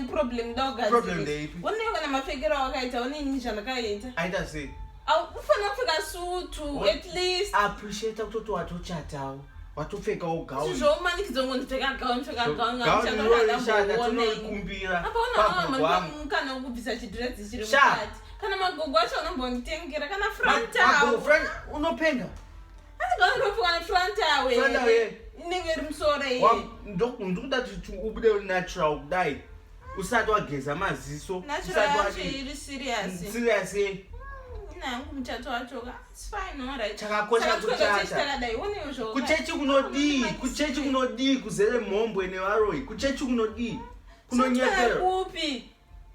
problem dog. Problem day. When you're gonna figure out I don't need to I just say. I'll figure suit at least. I appreciate how to chat. What to fake out gown. So many kids don't want to take a gown, Gown kumbira. I'm kind of visit dress. Can I go watch on a bon thing? Get a kind of front tower. Friend, no penga. I'm going to go for a front tower. Nigger, sorry. Don't that to natural die. Usado ageza amaziso. Natural, serious. Seriously. It's fine, all right. Chakakosha kuchechi kunodi kuzele mombwe ne waroi kuchechi kunodi kunonyekera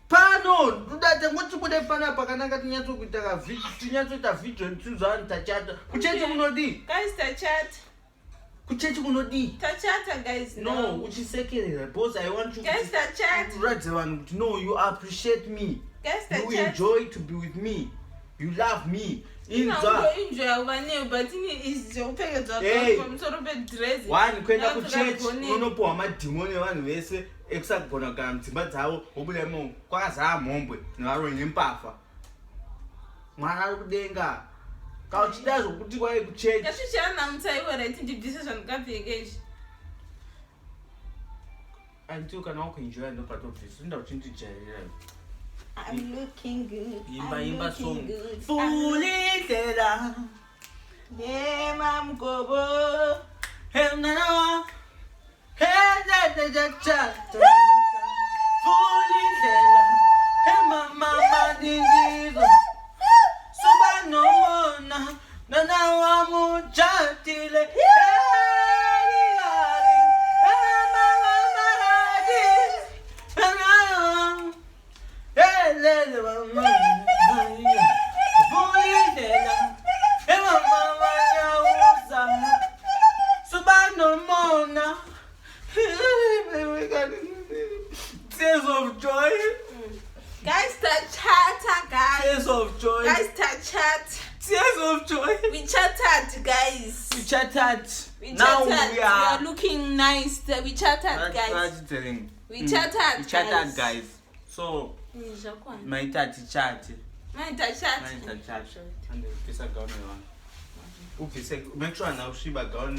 pano ndate ngoti bude pana pakanaka tinyatso kuita tinyatso ta video ntuzani tachata kuchechi kunodi guys tachata kuchechi kunodi tachata guys no uchisekerera because I want you guys tachata right one no you appreciate me guys tachata you enjoy to be with me. You love me. Enjoy over new, but is your pay from sort of a dress. One kwenda ku church unopo amadimoni vanhu vese ekusagona kana mdzimba dzavo obudemo kwakazara mhombwe nevaronyi mpafa mwana ari kudenga kauchida zvokuti kwai ku church yasvichana mutsaiwa right ndibvise zvandikapfekeshi until kana wakuenjoya ndopatobvisa nda uchindijairira I'm looking good. Imba song. Fully dela. Yeah, mam gobo. Hey na. Hey cha. Fully dela. Hey mama dingizo. Suba no mona. Na wa mu chatile. Tears of joy. Guys, tachata, guys. Tears of joy. Guys, tachata. Tears of joy. We chatted, guys. We chatted. Now we are looking nice. We chatted, guys. That's telling. We chatted. We chatted, guys. So, my tati chat. My tachata. My chat. And the pisa gown. Make sure now she back gown.